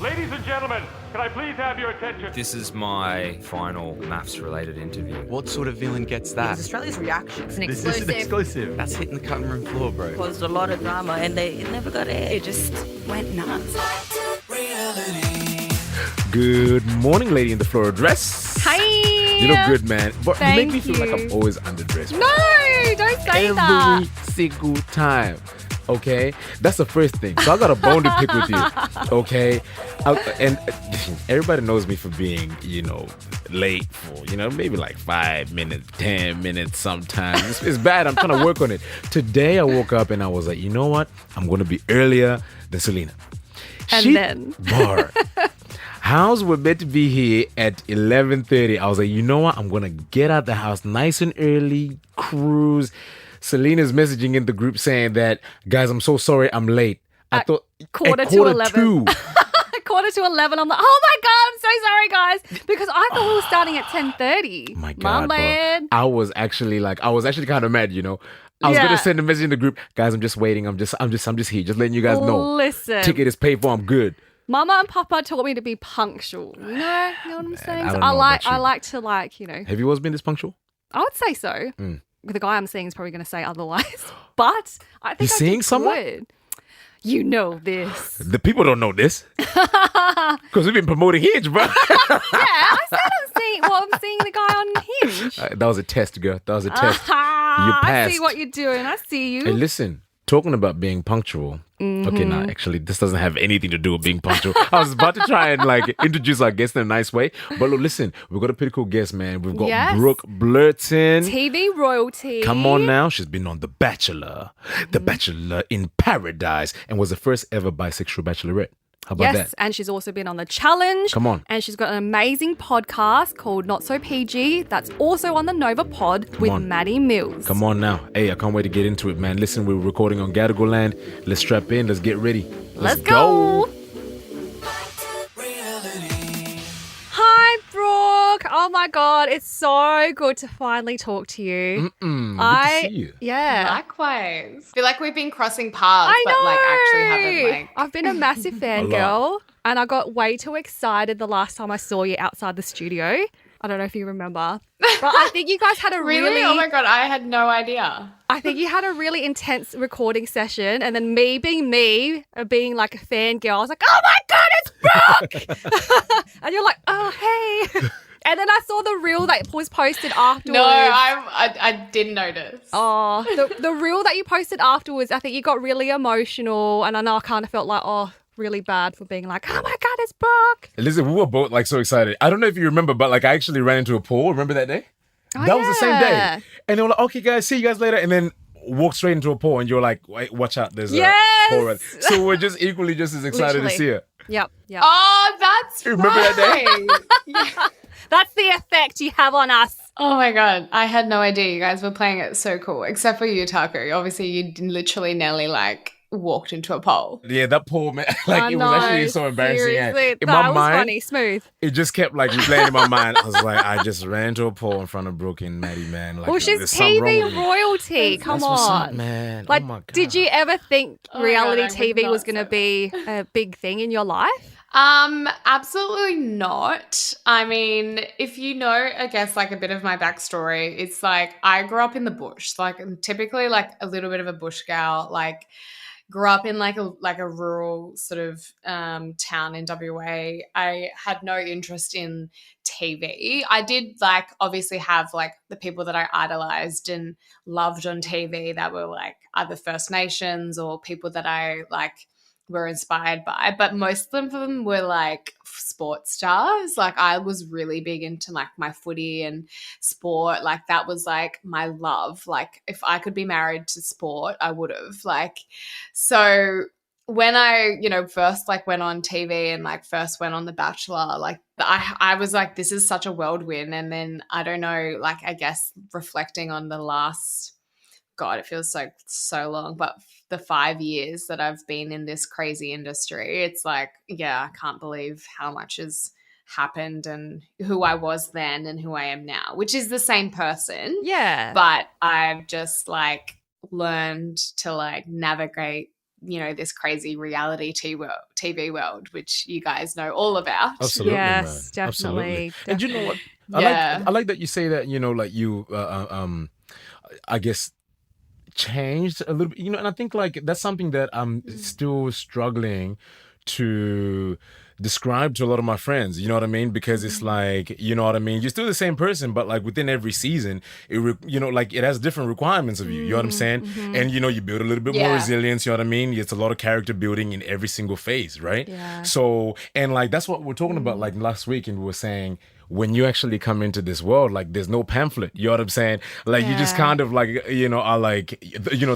Ladies and gentlemen, can I please have your attention? This is my final maths-related interview. What sort of villain gets that? It's Australia's reaction. It's an This exclusive. is an exclusive. That's hitting the cutting room floor, bro. Caused a lot of drama and it never got aired. It just went nuts. Good morning, lady in the floral dress. Hi. You look good, man. But you make Thank me feel like you. I'm always underdressed. No, don't say Every that. single time. Okay? That's the first thing. So I got a bone to pick with you. Okay? And everybody knows me for being, late for, maybe like 5 minutes, 10 minutes sometimes. It's bad. I'm trying to work on it. Today I woke up and I was like, you know what? I'm going to be earlier than Selina. And then? Bar. House were meant to be here at 11:30. I was like, you know what? I'm going to get out the house nice and early, cruise. Selena's messaging in the group saying that, guys, I'm so sorry I'm late. I thought quarter at to 11. two. Quarter to 11. I'm like, oh my God, I'm so sorry, guys. Because I thought we were starting at 10:30. My God, bro. bad. I was actually kind of mad, I was gonna send a message in the group, guys. I'm just waiting. I'm just here, just letting you guys know. Listen. Ticket is paid for. I'm good. Mama and Papa taught me to be punctual. You know what I'm saying? I So don't I know like about you. to Have you always been this punctual? I would say so. The guy I'm seeing is probably going to say otherwise. But I think You seeing someone? Good. You know this. The people don't know this because we've been promoting Hinge, bro. I said I'm seeing the guy on Hinge. That was a test, girl. That was a test. You I passed. see what you're doing. I see you. Hey, listen. Talking about being punctual. Okay, now actually, this doesn't have anything to do with being punctual. I was about to try and introduce our guest in a nice way, but look, listen, we've got a pretty cool guest, man. We've got Yes. Brooke Blurton. TV royalty. Come on now, she's been on The Bachelor, The Bachelor in Paradise, and was the first ever bisexual bachelorette. How about Yes, that? and she's also been on The Challenge. Come on. And she's got an amazing podcast called Not So PG. That's also on the Nova Pod with on. Maddie Mills. Come on now. Hey, I can't wait to get into it, man. Listen, we're recording on Gadigal Land. Let's strap in. Let's get ready. Let's go. Hi, Brooke. Oh my God, it's so good to finally talk to you. Good to see you. Yeah. Likewise. I feel like we've been crossing paths, I know. but actually haven't I've been a massive fangirl, and I got way too excited the last time I saw you outside the studio. I don't know if you remember, but I think you guys had a Really? Oh my God, I had no idea. I think you had a really intense recording session, and then me being like a fangirl, I was like, oh my God, it's Brooke! And you're like, oh, hey. And then I saw the reel that was posted afterwards. No, I didn't notice. Oh, the reel that you posted afterwards, I think you got really emotional, and I know I kind of felt like, oh, really bad for being like, oh my God, it's Brooke. Listen, we were both so excited. I don't know if you remember, but I actually ran into a pool. Remember that day? Oh, That was the same yeah. day. And they were like, okay, guys, see you guys later. And then walked straight into a pool and you're like, wait, watch out. There's Yes! a pool. So we're just equally just as excited to see her. Yep. Oh, that's You remember that day? yeah. That's the effect you have on us. Oh my God, I had no idea you guys were playing it so cool. Except for you, Taku. Obviously, you literally nearly walked into a pole. Yeah, that pool, man. I It was know, actually so embarrassing. And seriously. in That my was mind, funny, smooth. it just kept replaying in my mind. I was like, I just ran into a pole in front of Brooke and Maddie, man. Well, there's she's something wrong TV with me. royalty. Come That's what's up, on. man. Like, oh my God. did you ever think Oh my reality God, I would TV not was going to say be a big thing in your life? Absolutely not. I mean, if you know, I guess a bit of my backstory, it's I grew up in the bush, typically a little bit of a bush gal, grew up in a rural sort of town in WA. I had no interest in TV. I did obviously have the people that I idolized and loved on TV that were either First Nations or people that I were inspired by, but most of them were sports stars. I was really big into my footy and sport. That was my love. If I could be married to sport, I would have. So when I, first went on TV and first went on The Bachelor, I was this is such a whirlwind. And then I don't know, I guess reflecting on the last, God, it feels so long, but the 5 years that I've been in this crazy industry, it's yeah, I can't believe how much has happened and who I was then and who I am now, which is the same person. Yeah. But I've just learned to navigate this crazy reality TV world, which you guys know all about. Absolutely, Yes, man. definitely, Absolutely. And you know what? Yeah. I like that you say that, like you, I guess, changed a little bit, and I think like that's something that I'm still struggling to describe to a lot of my friends, you know what I mean? Because it's like, you know what I mean? You're still the same person, but like within every season, it has different requirements of you, you know what I'm saying? And, you build a little bit more resilience, you know what I mean? It's a lot of character building in every single phase, right? Yeah. So, and like, that's what we're talking about like last week, and we were saying, when you actually come into this world, like there's no pamphlet, you know what I'm saying? Like you just kind of like, are like,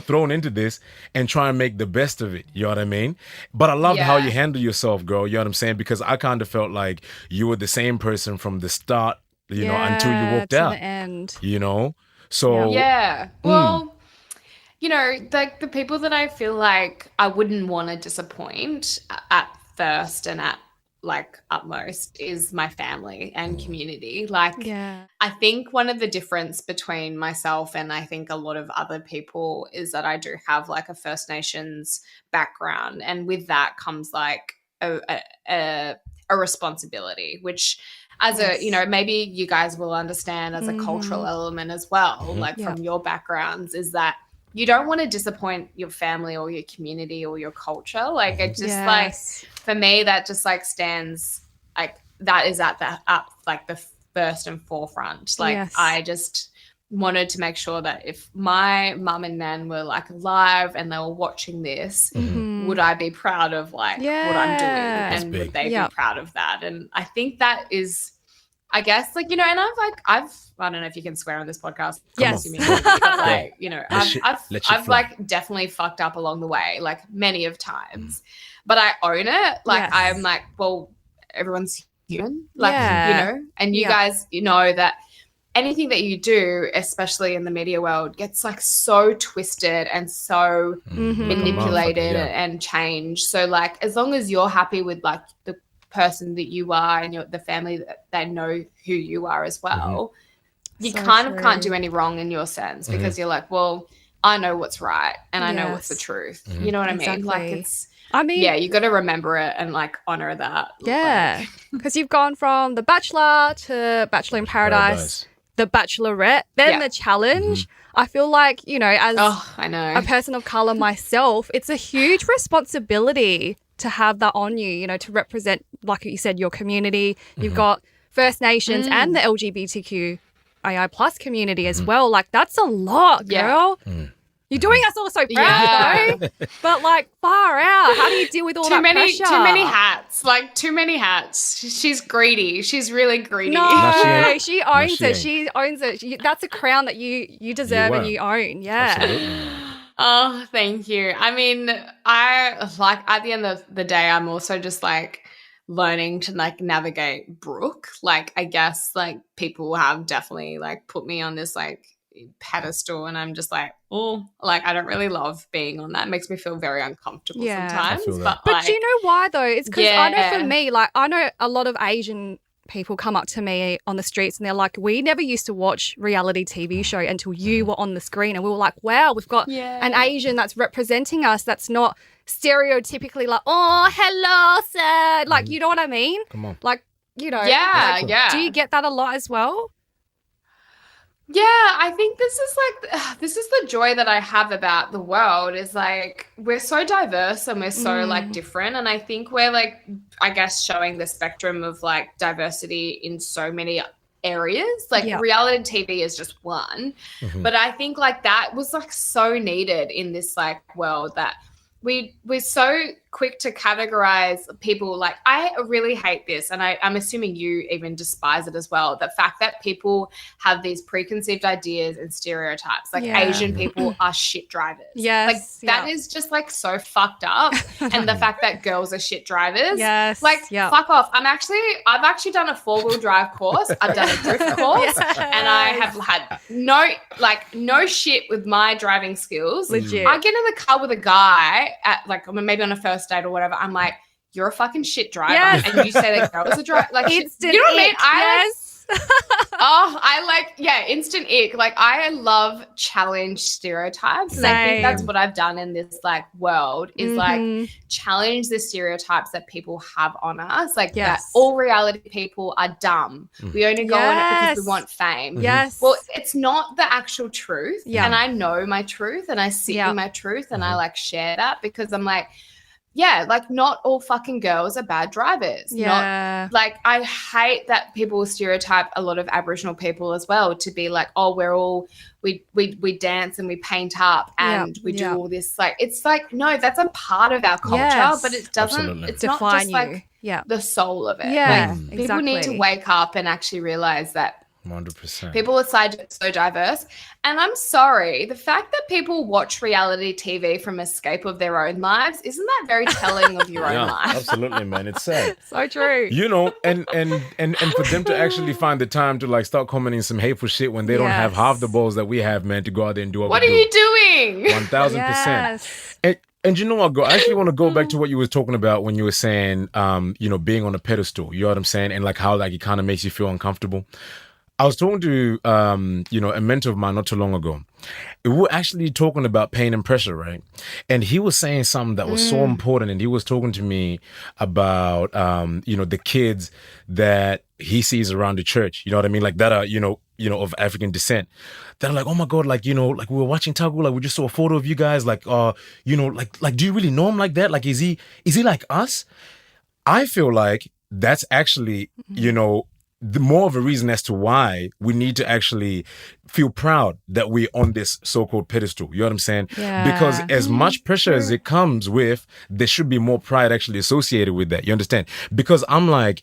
thrown into this and try and make the best of it, you know what I mean? But I love how you handle yourself, girl, you know what I'm saying? Because I kind of felt like you were the same person from the start, until you walked out. To the end. So. Yeah. Well, like the people that I feel like I wouldn't want to disappoint at first and at like utmost is my family and community. Like, I think one of the difference between myself and I think a lot of other people is that I do have like a First Nations background, and with that comes like a responsibility, which as a maybe you guys will understand as a cultural element as well, like from your backgrounds, is that you don't want to disappoint your family or your community or your culture. Like it just like, for me, that just like stands like that is at the first and forefront. Like I just wanted to make sure that if my mum and nan were like alive and they were watching this, would I be proud of like what I'm doing, and would they be proud of that? And I think that is, I guess, like, and I've I don't know if you can swear on this podcast. Yes. But like, I've like definitely fucked up along the way, like many of times, but I own it. Like I'm like, well, everyone's human, like, and you guys, know that anything that you do, especially in the media world, gets like so twisted and so manipulated and changed. So like, as long as you're happy with like the person that you are and the family that they know who you are as well, you kind of can't do any wrong in your sense, because you're like, well, I know what's right and I know what's the truth. You know what I mean? Like you got to remember it and like honor that. Yeah, because you've gone from The Bachelor to Bachelor in Paradise. The Bachelorette, then the challenge. I feel like, as I know. a person of color myself, it's a huge responsibility to have that on you, to represent, like you said, your community. You've got First Nations and the LGBTQII plus community as well. Like, that's a lot, girl. You're doing us all so proud, though. But, like, far out. How do you deal with all that pressure? Too many hats. Like, too many hats. She's greedy. She's really greedy. No, she owns it. She owns it. That's a crown that you deserve and you own. Yeah. Absolutely. Oh, thank you. I mean, I like at the end of the day, I'm also just like learning to like navigate Brooke. Like, I guess like people have definitely like put me on this like pedestal, and I'm just like, oh, like I don't really love being on that. It makes me feel very uncomfortable sometimes. But do you know why though? It's because I know for me, like I know a lot of Asian people come up to me on the streets and they're like, we never used to watch reality TV show until you were on the screen, and we were like, wow, we've got an Asian that's representing us, that's not stereotypically like, oh, hello, sir. Like, you know what I mean? Come on. Like, do you get that a lot as well? Yeah, I think this is the joy that I have about the world, is like we're so diverse and we're so like different, and I think we're like, I guess, showing the spectrum of like diversity in so many areas. Like reality TV is just one, but I think like that was like so needed in this like world, that we're so quick to categorize people. Like, I really hate this, and I'm assuming you even despise it as well, the fact that people have these preconceived ideas and stereotypes, like Asian people are shit drivers. Like that is just like so fucked up. And the fact that girls are shit drivers, fuck off. I've actually done a 4-wheel drive course, I've done a drift course, and I have had no shit with my driving skills. Legit. I get in the car with a guy at like maybe on a first date or whatever, I'm like, you're a fucking shit driver, and you say that girl is a driver. Like, you know what I mean? Yes. Oh, instant ick. Like, I love challenge stereotypes. And I think that's what I've done in this like world is like challenge the stereotypes that people have on us. Like that all reality people are dumb. We only go on it because we want fame. Yes. Well, it's not the actual truth. Yeah. And I know my truth and I sit in my truth and I like share that because I'm like, yeah, like not all fucking girls are bad drivers. Yeah. Like I hate that people stereotype a lot of Aboriginal people as well to be like, oh, we dance and we paint up and we do all this. Like it's like, no, that's a part of our culture, but it doesn't, it's define not just you. like the soul of it. Yeah, like, people need to wake up and actually realize that 100%. people are so diverse. And I'm sorry, the fact that people watch reality TV from escape of their own lives, isn't that very telling of your own life? Absolutely, man. It's sad. So true. You know, and for them to actually find the time to like start commenting some hateful shit when they don't have half the balls that we have, man, to go out there and do what are you doing? 1,000%. Yes. And you know what, girl? I actually want to go back to what you were talking about when you were saying, you know, being on a pedestal. You know what I'm saying? And like how like it kind of makes you feel uncomfortable. I was talking to, you know, a mentor of mine not too long ago. We were actually talking about pain and pressure, right? And he was saying something that was so important. And he was talking to me about, you know, the kids that he sees around the church. You know what I mean? Like that are, you know, of African descent. That are like, oh my God, like, you know, like we were watching Taku, like we just saw a photo of you guys, like, you know, like, do you really know him like that? Like, is he like us? I feel like that's actually, you know, the more of a reason as to why we need to actually feel proud that we're on this so-called pedestal. You know what I'm saying? Yeah. Because as much pressure as it comes with, there should be more pride actually associated with that. You understand? Because I'm like,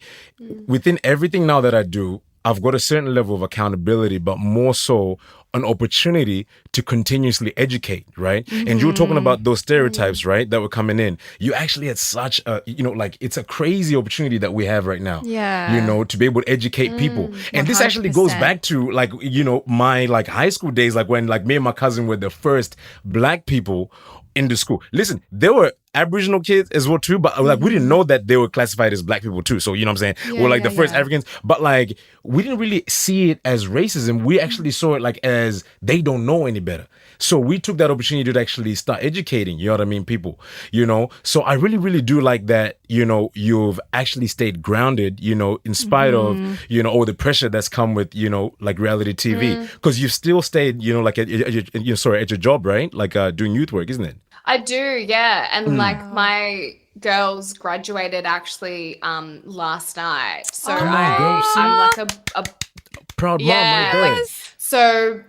within everything now that I do, I've got a certain level of accountability, but more so an opportunity to continuously educate, right? And you were talking about those stereotypes, right, that were coming in. You actually had such a, you know, like it's a crazy opportunity that we have right now. Yeah. You know, to be able to educate people. And this actually goes back to like, you know, my like high school days, like when like me and my cousin were the first Black people in the school. Listen, there were Aboriginal kids as well too, but like we didn't know that they were classified as Black people too. So you know what I'm saying? We're like the first Africans, but like we didn't really see it as racism. We actually saw it like as they don't know any better. So we took that opportunity to actually start educating, you know what I mean, people, you know? So I really, really do like that, you know, you've actually stayed grounded, you know, in spite of, you know, all the pressure that's come with, you know, like reality TV, because you've still stayed, you know, like at your job, right? Like doing youth work, isn't it? I do, yeah. And like my girls graduated actually last night. So I'm like a proud mom right there. So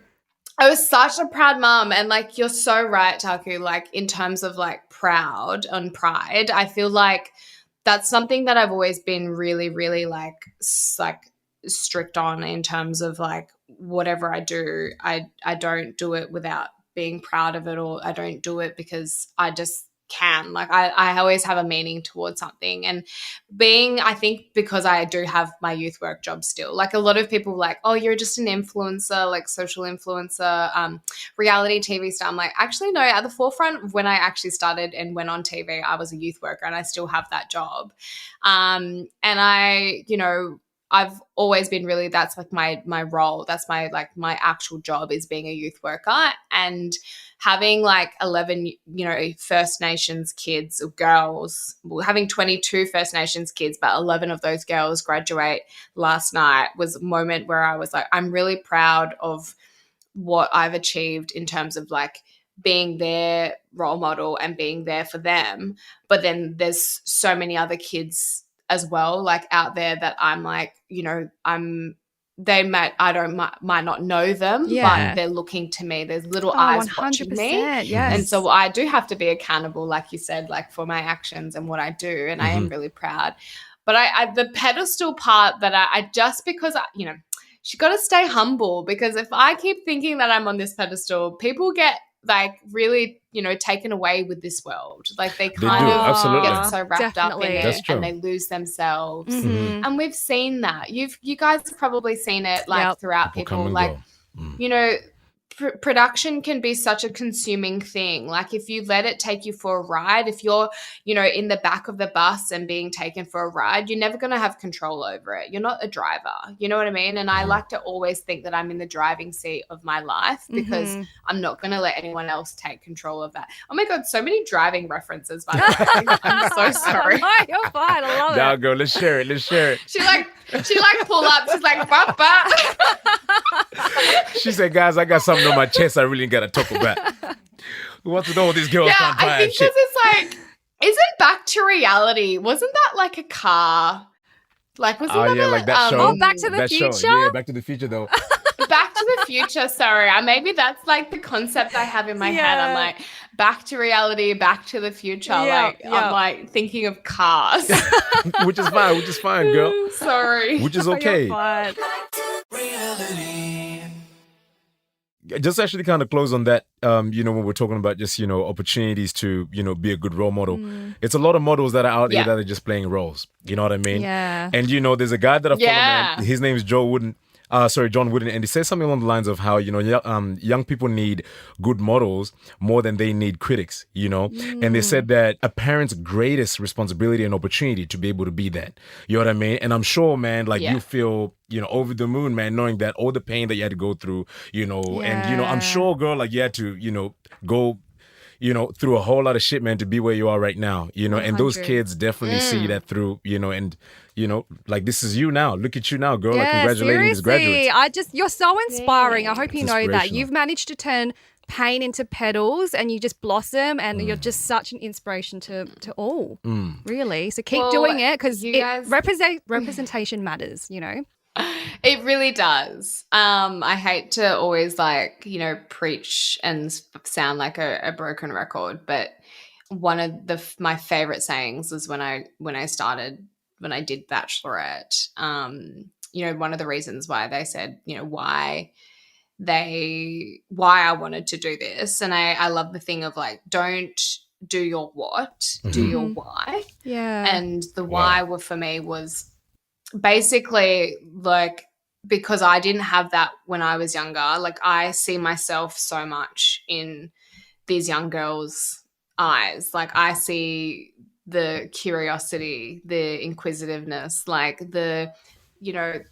I was such a proud mom. And like you're so right, Taku, like in terms of like proud and pride, I feel like that's something that I've always been really, really like strict on in terms of like whatever I do, I don't do it without being proud of it, or I don't do it because I just can. Like I always have a meaning towards something. And I think because I do have my youth work job still, like a lot of people like, oh, you're just an influencer, like social influencer, reality TV star. I'm like, actually, no, at the forefront when I actually started and went on TV, I was a youth worker and I still have that job. And I, you know, I've always been really, that's like my role. That's my actual job is being a youth worker, and having like 11, you know, First Nations kids or girls, having 22 First Nations kids, but 11 of those girls graduate last night was a moment where I was like, I'm really proud of what I've achieved in terms of like being their role model and being there for them. But then there's so many other kids as well, like out there that I'm like, you know, might not know them, but they're looking to me. There's little eyes watching me. Yes. And so I do have to be accountable, like you said, like for my actions and what I do. And I am really proud. But I the pedestal part that I just because you know, she got to stay humble, because if I keep thinking that I'm on this pedestal, people get like really, you know, taken away with this world. Like they kind of get so wrapped up in it and they lose themselves. And we've seen that. You guys have probably seen it like throughout people like, you know, production can be such a consuming thing. Like if you let it take you for a ride, if you're, in the back of the bus and being taken for a ride, you're never going to have control over it. You're not a driver. You know what I mean? And I like to always think that I'm in the driving seat of my life because I'm not going to let anyone else take control of that. Oh my God, so many driving references, by the way. I'm so sorry. No, you're fine. I love Now it. go, let's share it. She pull up. She's like, bop, bop. She said, guys, I got something on my chest I really got to talk about. Who wants to know what these girls Yeah, can't buy I and think shit? because it's like, isn't Back to Reality, wasn't that like a car? Like, wasn't Oh, that yeah, like that show. Oh, Back to the That show. Future? Yeah, Back to the Future, though. Back to the Future, sorry. Maybe that's like the concept I have in my head. I'm like, Back to Reality, Back to the Future. I'm like thinking of cars. Which is fine, girl. Sorry. Which is You're okay. fine. Just actually kind of close on that, when we're talking about just, opportunities to, be a good role model. It's a lot of models that are out here that are just playing roles. You know what I mean? Yeah. And, there's a guy that I follow, Yeah. man. His name is John Wooden. And he says something along the lines of how, young people need good models more than they need critics, And they said that a parent's greatest responsibility and opportunity to be able to be that. You know what I mean? And I'm sure, man, you feel, over the moon, man, knowing that all the pain that you had to go through, and, I'm sure, girl, you had to, go through a whole lot of shit, man, to be where you are right now, and those 100. kids definitely see that through, and, this is you now. Look at you now, girl. Yeah, Congratulating these seriously. graduates. You're so inspiring. I hope you It's know that. inspirational. You've managed to turn pain into petals and you just blossom and you're just such an inspiration to all, really. So keep doing it because representation matters, It really does. I hate to always preach and sound like a broken record, but one of my favorite sayings was when I did Bachelorette. One of the reasons why they said, why I wanted to do this, and I love the thing of don't do your what, do your why. Yeah. And the why for me was basically because I didn't have that when I was younger. I see myself so much in these young girls' eyes. I see the curiosity, the inquisitiveness, the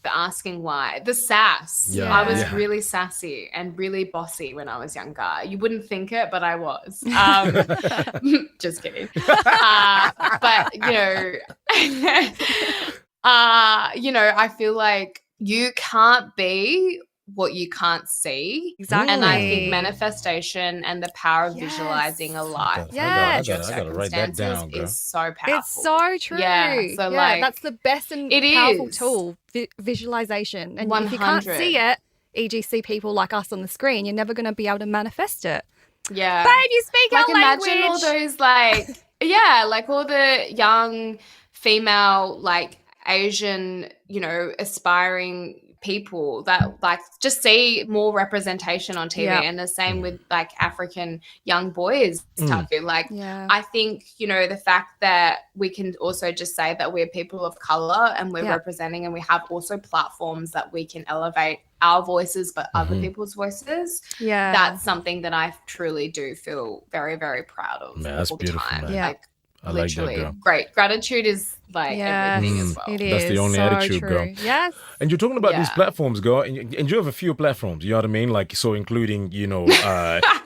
asking why, the sass. Yeah, I was really sassy and really bossy when I was younger. You wouldn't think it, but I was. Just kidding. But I feel like you can't be what you can't see. Exactly. And I think manifestation and the power of visualizing a life. I gotta write that down, girl. Is so powerful. It's so true. Yeah. So that's the best and it powerful is. tool, visualization. And 100. if you can't see it, e.g. see people like us on the screen, you're never going to be able to manifest it. Yeah. Babe, you speak our language. Imagine all those all the young female Asian, aspiring people that just see more representation on TV. Yeah. And the same with African young boys too. I think, the fact that we can also just say that we're people of color and we're representing, and we have also platforms that we can elevate our voices but other people's voices. Yeah. That's something that I truly do feel very, very proud of. Man, that's all the beautiful, time. man. Yeah. I like that, girl. Great. Gratitude is everything as well. It is. That's the only so attitude, true. girl. Yes. And you're talking about these platforms, girl, and you have a few platforms, you know what I mean? Including,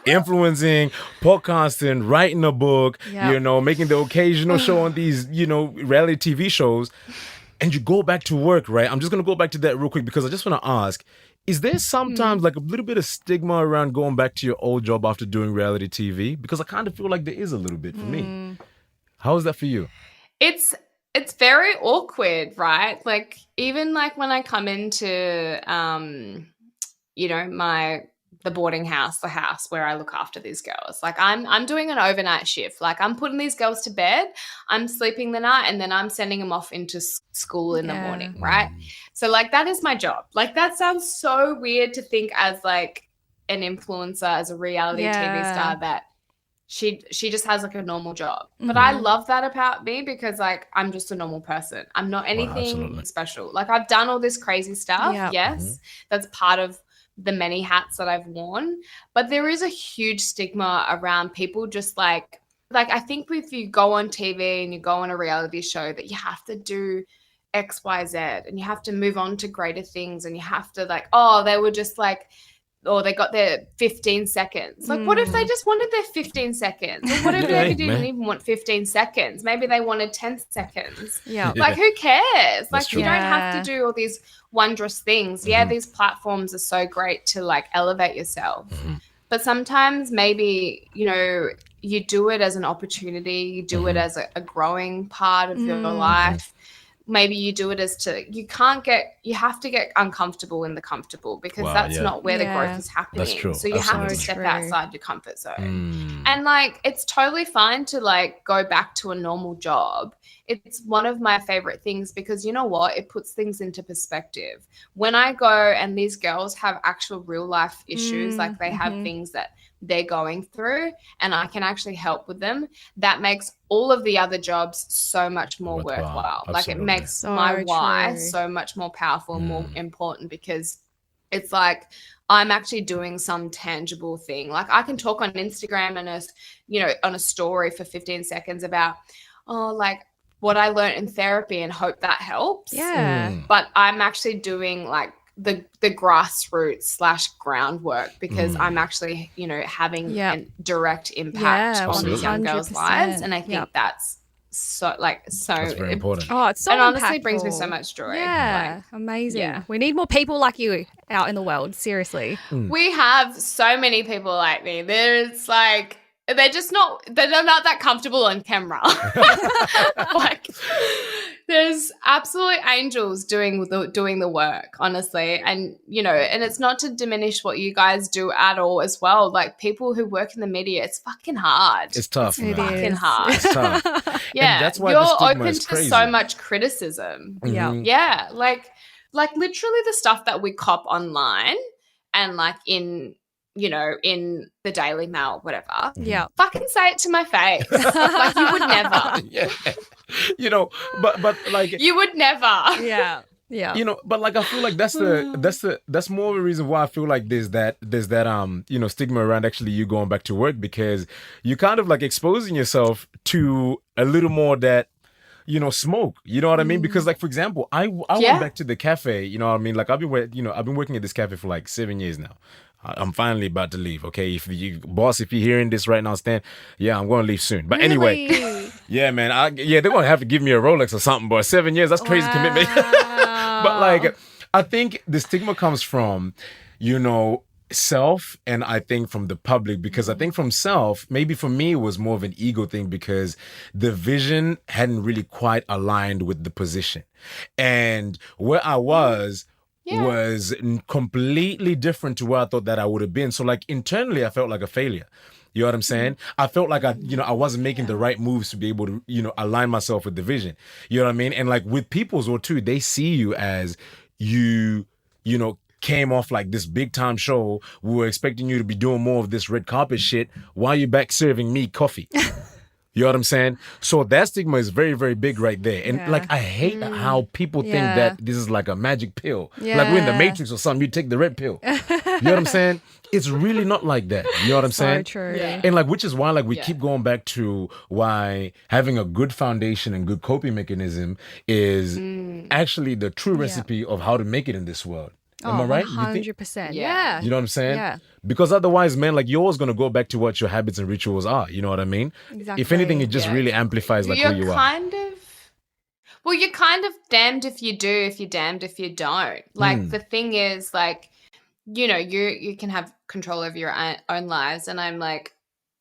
influencing, podcasting, writing a book, making the occasional show on these, reality TV shows. And you go back to work, right? I'm just going to go back to that real quick because I just want to ask, is there sometimes a little bit of stigma around going back to your old job after doing reality TV? Because I kind of feel like there is a little bit for me. How is that for you? It's very awkward, right? Even when I come into the boarding house, the house where I look after these girls. I'm doing an overnight shift. I'm putting these girls to bed, I'm sleeping the night, and then I'm sending them off into school in the morning, right? So that is my job. That sounds so weird to think as an influencer, as a reality TV star, that she just has a normal job. But I love that about me because I'm just a normal person. I'm not anything special. I've done all this crazy stuff. Yeah. Yes, that's part of the many hats that I've worn, but there is a huge stigma around people just like I think if you go on TV and you go on a reality show that you have to do X, Y, Z and you have to move on to greater things and you have to like, oh, they were just like, or they got their 15 seconds. Like, what if they just wanted their 15 seconds? Or what if they didn't even want 15 seconds? Maybe they wanted 10 seconds. Yeah. Like, who cares? Like, true. you don't have to do all these wondrous things. Yeah, these platforms are so great to, like, elevate yourself. But sometimes maybe, you know, you do it as an opportunity. You do it as a growing part of your life. Maybe you do it you have to get uncomfortable in the comfortable because that's not where the growth is happening. That's true. So you have to step outside your comfort zone. And like, it's totally fine to like go back to a normal job. It's one of my favorite things because you know what? It puts things into perspective. When I go and these girls have actual real life issues, like they have things that they're going through and I can actually help with them, that makes all of the other jobs so much more worthwhile. Like it makes my why so much more powerful and more important because it's like I'm actually doing some tangible thing. Like I can talk on Instagram and on a story for 15 seconds about like what I learned in therapy and hope that helps. Yeah. But I'm actually doing like the grassroots / groundwork because I'm actually, having a direct impact on these young girls' lives. And I think that's that's very important. Oh, it's so and impactful. honestly brings me so much joy. Yeah, amazing. We need more people like you out in the world, seriously. We have so many people like me. There's like, they're not that comfortable on camera. Like, there's absolute angels doing the work, honestly. And, and it's not to diminish what you guys do at all as well. Like, people who work in the media, it's fucking hard. It's tough. It man. Fucking hard. It's tough. Yeah. And that's why you're the stigma open is to crazy. so much criticism. Yeah. Yeah. Like literally the stuff that we cop online and like in the Daily Mail, whatever. Yeah. Fucking say it to my face. Like you would never. Yeah. But like You would never. Yeah. Yeah. But like I feel like that's more of a reason why I feel like there's that stigma around actually you going back to work because you kind of like exposing yourself to a little more that smoke. You know what I mean? Because like for example, I went back to the cafe. You know what I mean? Like I've been working at this cafe for like 7 years now. I'm finally about to leave. Okay, if you're hearing this right now, Stan, I'm going to leave soon. But anyway, yeah, man, they're going to have to give me a Rolex or something. But 7 years, that's crazy commitment. But like, I think the stigma comes from, self, and I think from the public, because I think from self, maybe for me it was more of an ego thing because the vision hadn't really quite aligned with the position, and where I was completely different to where I thought that I would have been. So like internally, I felt like a failure. You know what I'm saying? I felt like I wasn't making the right moves to be able to, align myself with the vision. You know what I mean? And like with people's or too, they see you as came off like this big time show. We were expecting you to be doing more of this red carpet shit. Why are you back serving me coffee? You know what I'm saying? So that stigma is very, very big right there. And like, I hate how people think that this is like a magic pill. Like we're in the Matrix or something, you take the red pill. You know what I'm saying? It's really not like that. You know what I'm saying? So true. Yeah. And like, which is why like we keep going back to why having a good foundation and good coping mechanism is actually the true recipe of how to make it in this world. Am I right? 100%. Yeah. You know what I'm saying? Yeah. Because otherwise, man, like you're always going to go back to what your habits and rituals are. You know what I mean? Exactly. If anything, it just really amplifies like who you are. You're kind of damned if you do, if you're damned if you don't. Like the thing is like, you can have control over your own lives. And I'm like,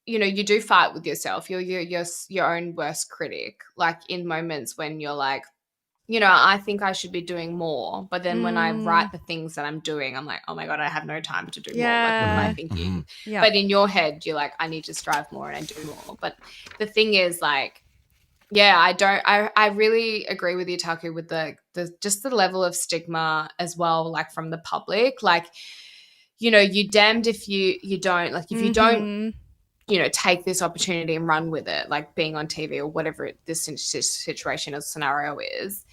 you do fight with yourself. You're your own worst critic. Like in moments when you're like, I think I should be doing more. But then when I write the things that I'm doing, I'm like, oh my God, I have no time to do more. Like, what am I thinking? Yeah. But in your head, you're like, I need to strive more and I do more. But the thing is like, I really agree with you, Taku, with the just the level of stigma as well, like from the public. Like, you're damned if you don't. Like if you don't, take this opportunity and run with it, like being on TV or whatever this situation or scenario is.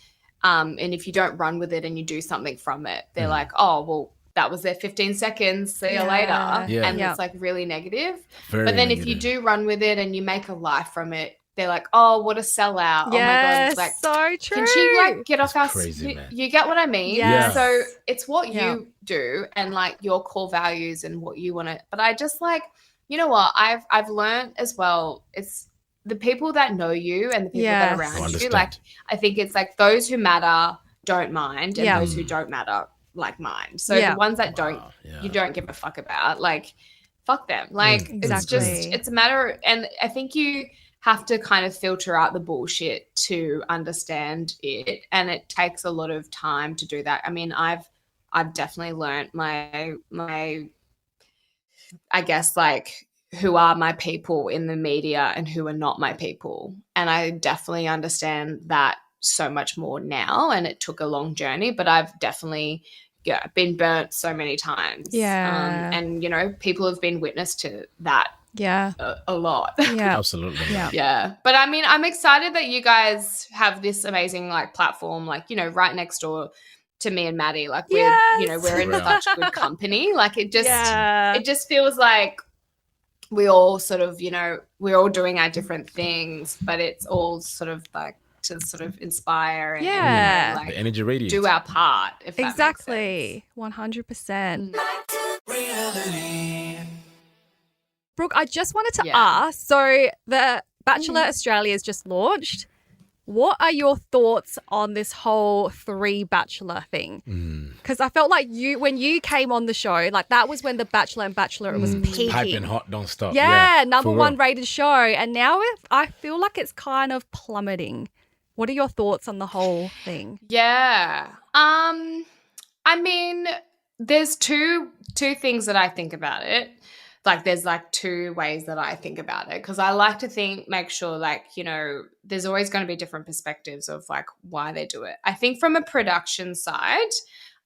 And if you don't run with it and you do something from it, they're like, oh, well, that was their 15 seconds, see you later. Yeah. And Yeah. it's like really negative. Very But then if you negative. do run with it and you make a life from it, they're like, oh, what a sellout. Oh my God. Yes, It's like, so true. can she like get off our crazy, man. you get what I mean? Yes. So it's what Yeah. you do and like your core values and what you want to. But I just like, you know what? I've learned as well. It's the people that know you and the people that are Yes. around you. Understand. Like I think it's like those who matter don't mind, and Yeah. those who don't matter like mind. So Yeah. the ones that don't, Yeah. you don't give a fuck about, like fuck them. Like it's just Exactly. it's a matter, and I think you have to kind of filter out the bullshit to understand it, and it takes a lot of time to do that. I mean, I've definitely learned my I guess like who are my people in the media and who are not my people, and I definitely understand that so much more now, and it took a long journey, but I've definitely been burnt so many times. Yeah. And you know, people have been witness to that Yeah. a lot. Yeah. Absolutely. Yeah. Yeah. But I mean, I'm excited that you guys have this amazing like platform, like, you know, right next door to me and Maddie. Like we're, you know, we're in Yes. such good company. Like it just Yeah. it just feels like we all sort of, you know, we're all doing our different things, but it's all sort of like to sort of inspire and, Yeah. you know, like The energy radiates. do our part. If that makes Exactly. 100%. Brooke, I just wanted to Yeah. ask, so the Bachelor Australia has just launched. What are your thoughts on this whole 3 Bachelor thing? Because I felt like when you came on the show, like that was when the Bachelor and Bachelorette was peaking. Piping hot, don't stop. Yeah, number for 1 real. rated show. And now I feel like it's kind of plummeting. What are your thoughts on the whole thing? Yeah. I mean, there's two things that I think about it. Like there's like 2 ways that I think about it, because I like to make sure like, you know, there's always going to be different perspectives of like why they do it. I think from a production side,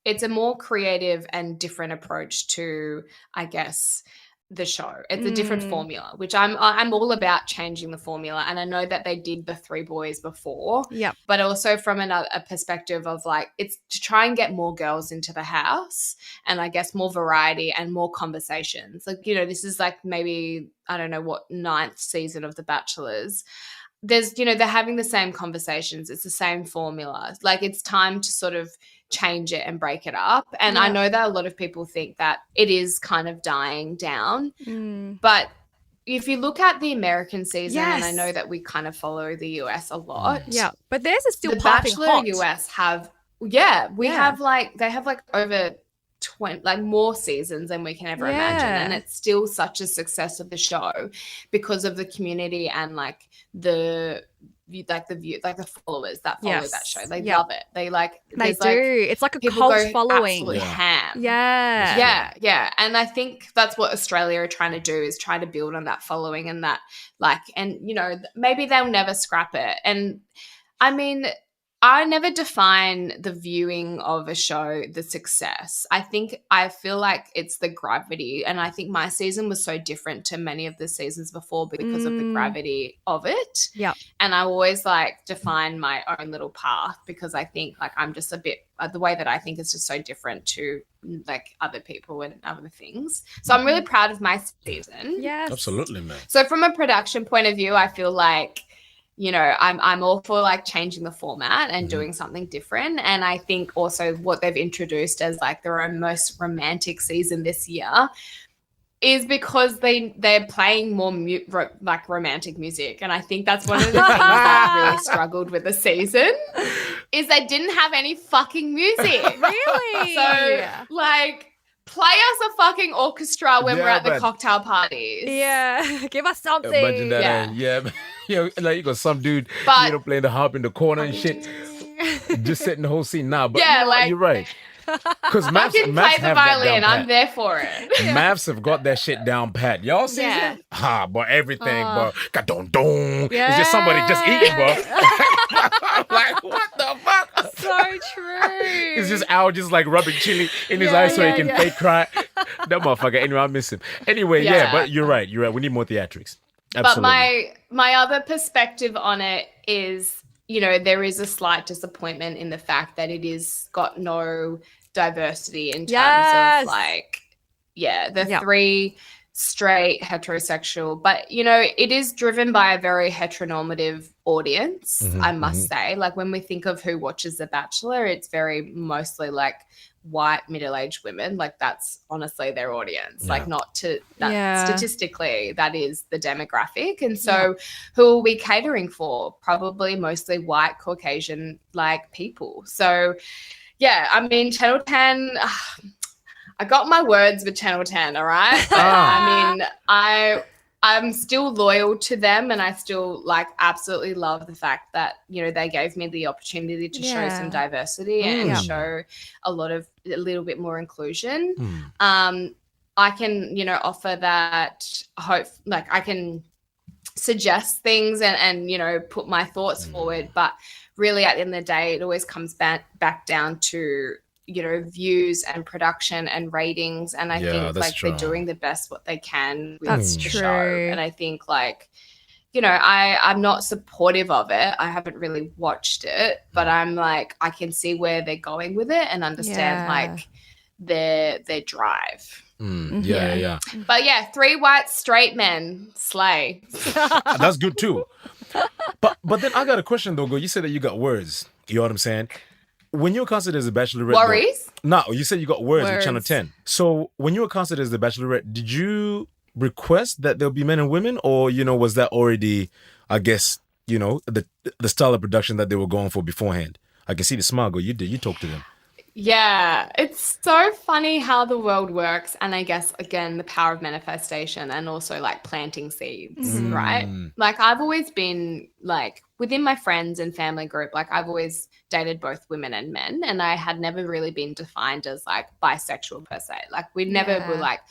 it's a more creative and different approach to, I guess, the show. It's a different formula, which I'm all about changing the formula. And I know that they did the 3 boys before, Yep. but also from a perspective of like, it's to try and get more girls into the house, and I guess more variety and more conversations. Like, you know, this is like maybe, I don't know what, 9th season of The Bachelors. There's, you know, they're having the same conversations. It's the same formula. Like it's time to sort of change it and break it up. And I know that a lot of people think that it is kind of dying down. But if you look at the American season, and I know that we kind of follow the US a lot. Yeah. But theirs is still The popping Bachelor hot. US have, they have like over 20, like more seasons than we can ever imagine. And it's still such a success of the show because of the community and like the followers that follow that show. They love it. They like, They do. like, It's like a people cult go following. absolutely ham. Yeah. And I think that's what Australia are trying to do, is try to build on that following and that, like, and you know, maybe they'll never scrap it. And I mean, I never define the viewing of a show the success. I feel like it's the gravity, and I think my season was so different to many of the seasons before because of the gravity of it. Yeah. And I always like define my own little path, because I think like I'm just a bit, the way that I think is just so different to like other people and other things. So I'm really proud of my season. Yes. Absolutely, man. So from a production point of view, I feel like, you know, I'm all for like changing the format and doing something different. And I think also what they've introduced as like their most romantic season this year is because they're playing more like romantic music. And I think that's one of the things that really struggled with the season, is they didn't have any fucking music. Really? So like, play us a fucking orchestra when we're Yeah, at the man. cocktail parties. Yeah. Give us something. Imagine that. You know, like you got some dude, But- you know, playing the harp in the corner and shit, just setting the whole scene. Nah, but Yeah, you know what? like- You're right. Because I maths can play the have that violin. down I'm pat. there for it. Maths have got that shit down pat. Y'all see Yeah. that? But everything, but don. It's just somebody just eating, bro. I'm like, what the fuck? So true. It's just Al just like rubbing chili in his eyes so he can fake cry. That motherfucker. Anyway, I miss him. Anyway, Yeah. but you're right. We need more theatrics. But Absolutely. my other perspective on it is, you know, there is a slight disappointment in the fact that it is got no diversity in terms Yes. of like, the Yep. 3 straight heterosexual, but it is driven by a very heteronormative audience, I must say. Like when we think of who watches The Bachelor, it's very mostly like white middle-aged women. Like that's honestly their audience. Like not to that statistically, that is the demographic. And so who are we catering for? Probably mostly white Caucasian like people. So I mean, Channel 10, I got my words with Channel 10, all right? But, I mean, I'm still loyal to them, and I still like absolutely love the fact that, they gave me the opportunity to show some diversity and show a little bit more inclusion. I can, offer that hope, like I can suggest things and put my thoughts forward, but really at the end of the day, it always comes back down to views and production and ratings, and I think like they're doing the best what they can with the show. And I think like I'm not supportive of it. I haven't really watched it, but I'm like I can see where they're going with it and understand like their drive. But 3 white straight men slay. That's good too. But then I got a question though, Go. You said that you got words. You know what I'm saying? When you were casted as a Bachelorette... Worries? No, you said you got words with Channel 10. So when you were casted as the Bachelorette, did you request that there'll be men and women? Or, was that already, I guess, the style of production that they were going for beforehand? I can see the smile, Go. You did. You talked to them. Yeah, it's so funny how the world works. And I guess, again, the power of manifestation and also like planting seeds, right? Like I've always been like within my friends and family group, like I've always dated both women and men. And I had never really been defined as like bisexual per se. Like we never were like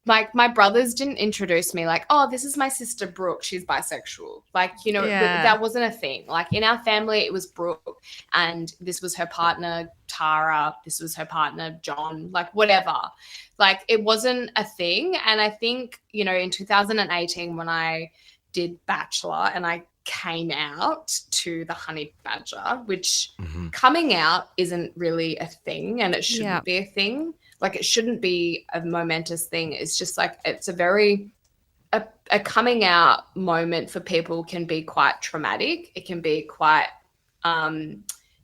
my brothers didn't introduce me like, oh, this is my sister Brooke, she's bisexual. Like, that wasn't a thing. Like in our family, it was Brooke and this was her partner, Tara, this was her partner, John, like whatever. Like it wasn't a thing. And I think, in 2018 when I did Bachelor and I came out to the honey badger, which coming out isn't really a thing and it shouldn't be a thing. Like it shouldn't be a momentous thing. It's just like it's a coming out moment for people can be quite traumatic. It can be quite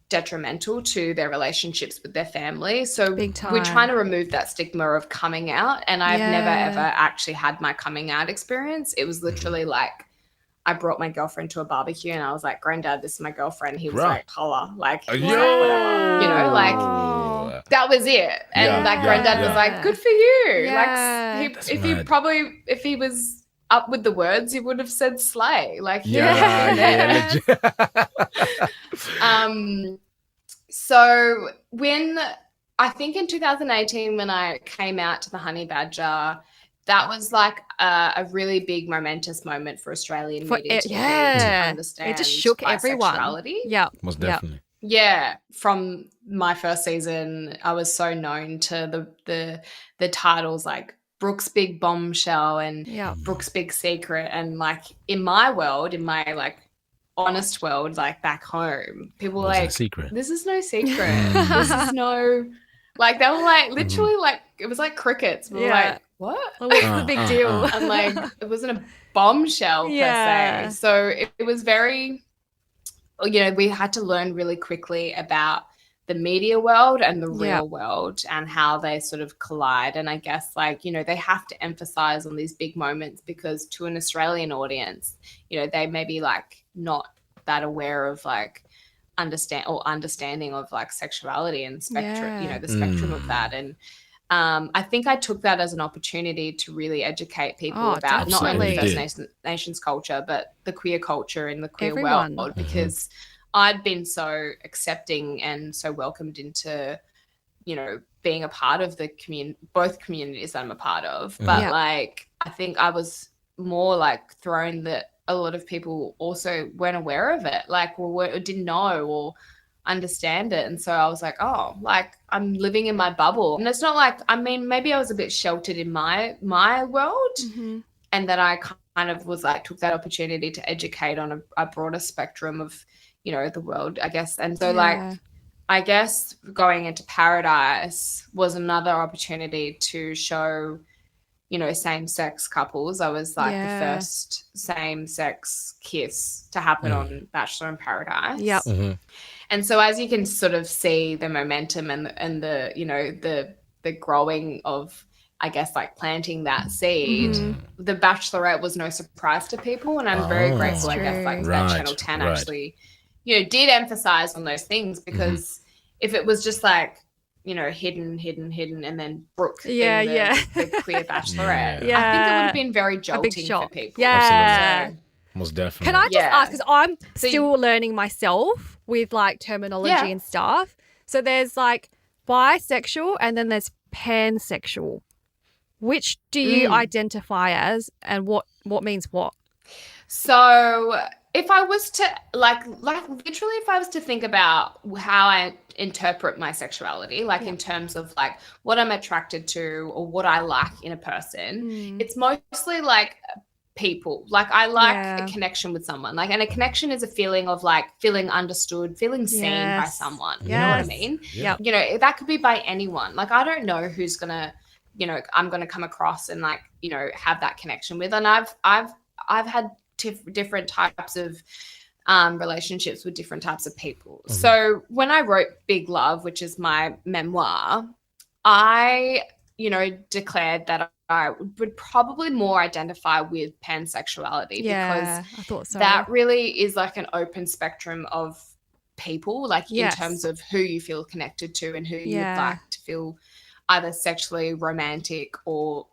detrimental to their relationships with their family. So we're trying to remove that stigma of coming out. And I've never ever actually had my coming out experience. It was literally like I brought my girlfriend to a barbecue and I was like, Granddad, this is my girlfriend. He was like, holla, like, he was like, whatever, like that was it. And Granddad was like, good for you. Like if he was up with the words, he would have said slay. Like, so when I think in 2018, when I came out to the honey badger, that was like a really big momentous moment for Australian media to understand. It just shook everyone. Yeah, most definitely. Yeah, from my first season, I was so known to the titles like Brooke's Big Bombshell and Brooke's Big Secret, and like in my world, in my like honest world, like back home, people were like, secret? This is no secret. This is no, like they were like literally like it was like crickets. We were like, what? What's the big deal? I'm like, it wasn't a bombshell per se. So it was very, we had to learn really quickly about the media world and the real world and how they sort of collide. And I guess like, they have to emphasize on these big moments because to an Australian audience, they may be like not that aware of like understanding of like sexuality and spectrum, the spectrum of that. And I think I took that as an opportunity to really educate people about not only First Nations culture, but the queer culture and the queer world, because I'd been so accepting and so welcomed into, being a part of the both communities that I'm a part of. But like, I think I was more like thrown that a lot of people also weren't aware of it, like, or didn't know or understand it. And so I was like, oh, like I'm living in my bubble. And it's not like, I mean, maybe I was a bit sheltered in my world and that I kind of was like, took that opportunity to educate on a broader spectrum of, the world, I guess. And so like I guess going into Paradise was another opportunity to show, same-sex couples. I was like the first same-sex kiss to happen on Bachelor in Paradise. Yep. And so as you can sort of see the momentum and the growing of, I guess, like planting that seed, the Bachelorette was no surprise to people. And I'm very grateful, I guess, like that Channel 10 actually, did emphasize on those things, because if it was just like, hidden, and then Brooke being the queer Bachelorette, I think it would have been very jolting for people. Yeah. Absolutely. Most definitely. Can I just ask, because I'm still learning myself with like terminology and stuff. So there's like bisexual and then there's pansexual. Which do you identify as, and what means what? So if I was to like literally, if I was to think about how I interpret my sexuality, like in terms of like what I'm attracted to or what I like in a person, it's mostly like people. Like I like a connection with someone, like, and a connection is a feeling of like feeling understood, feeling seen by someone. You know what I mean? Yeah. That could be by anyone. Like I don't know who's gonna, I'm gonna come across and like, have that connection with. And I've had different types of relationships with different types of people. So when I wrote Big Love, which is my memoir, I, declared that I would probably more identify with pansexuality, because I thought so. that really is like an open spectrum of people, like in terms of who you feel connected to and who you would like to feel either sexually, romantic, or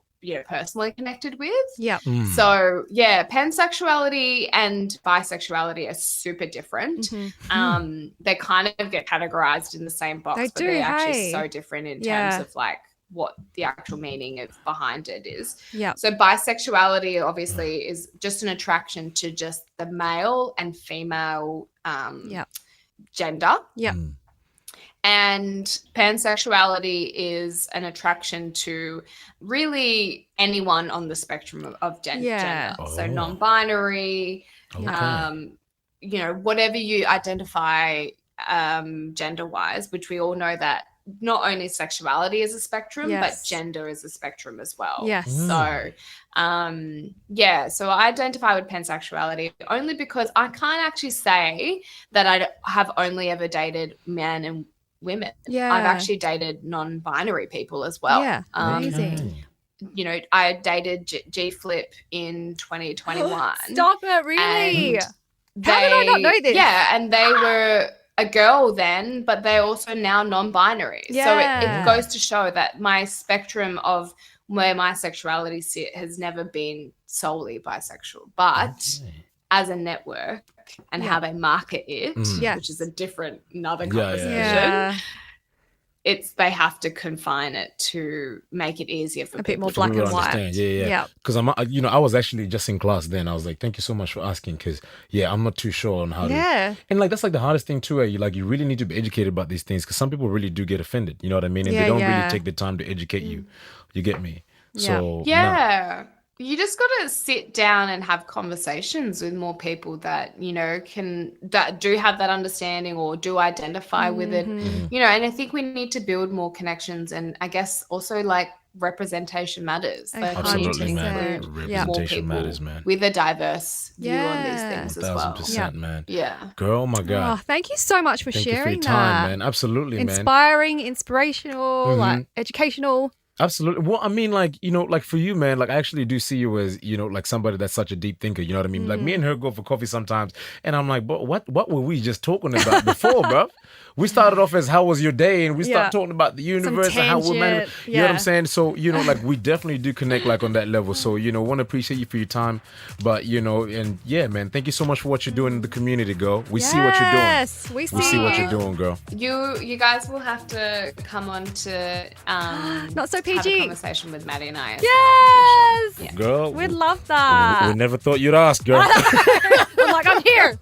personally connected with. Yeah. So pansexuality and bisexuality are super different. They kind of get categorized in the same box, but they're actually so different in terms of like what the actual meaning of behind it is. Yeah. So bisexuality obviously is just an attraction to just the male and female gender. Yeah. And pansexuality is an attraction to really anyone on the spectrum of gender. So non-binary, whatever you identify gender-wise, which we all know that not only sexuality is a spectrum, but gender is a spectrum as well. Yes. So, so I identify with pansexuality only because I can't actually say that I have only ever dated men and women. Yeah. I've actually dated non-binary people as well. Yeah. Amazing. I dated G-Flip in 2021. Stop it, really? How did I not know this? Yeah, and they were a girl then, but they're also now non-binary. Yeah. So it goes to show that my spectrum of where my sexuality sit has never been solely bisexual, but as a network and how they market it, which is another conversation. They have to confine it to make it easier for a people. bit more black and white. Yeah. Because I was actually just in class then. I was like, thank you so much for asking, because I'm not too sure on how to. And like that's like the hardest thing too. You really need to be educated about these things, because some people really do get offended. You know what I mean? And they don't really take the time to educate you. You get me? So you just got to sit down and have conversations with more people that, that do have that understanding or do identify with it, and I think we need to build more connections, and I guess also like representation matters. Absolutely, man. Representation matters, man. With a diverse view on these things as well. 1,000%, man. Yeah. Girl, oh my God. Oh, thank you so much for sharing you for your that. time, man. Absolutely, Inspiring, inspirational, like educational. Absolutely. Well, I mean, like, like for you, man, like I actually do see you as, like somebody that's such a deep thinker. You know what I mean? Like me and her go for coffee sometimes, and I'm like, but what were we just talking about before, bro? We started off as how was your day, and we start talking about the universe and how we're meant. You know what I'm saying? So, like we definitely do connect like on that level. So, want to appreciate you for your time. But, and yeah, man, thank you so much for what you're doing in the community, girl. We see what you're doing. Yes, we see what you're doing, girl. You guys will have to come on to Not So PG. Have a conversation with Maddie and I. Yes, sure. Girl, we'd love that. We never thought you'd ask, girl. I'm like, I'm here.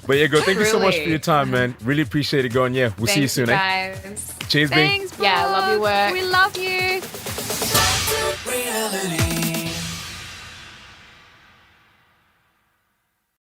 But yeah, girl, thank you so much for your time, man. Really appreciate it, girl. And yeah, we'll see you soon, guys. Cheers, Thanks, B. Yeah, love your work. We love you. Reality.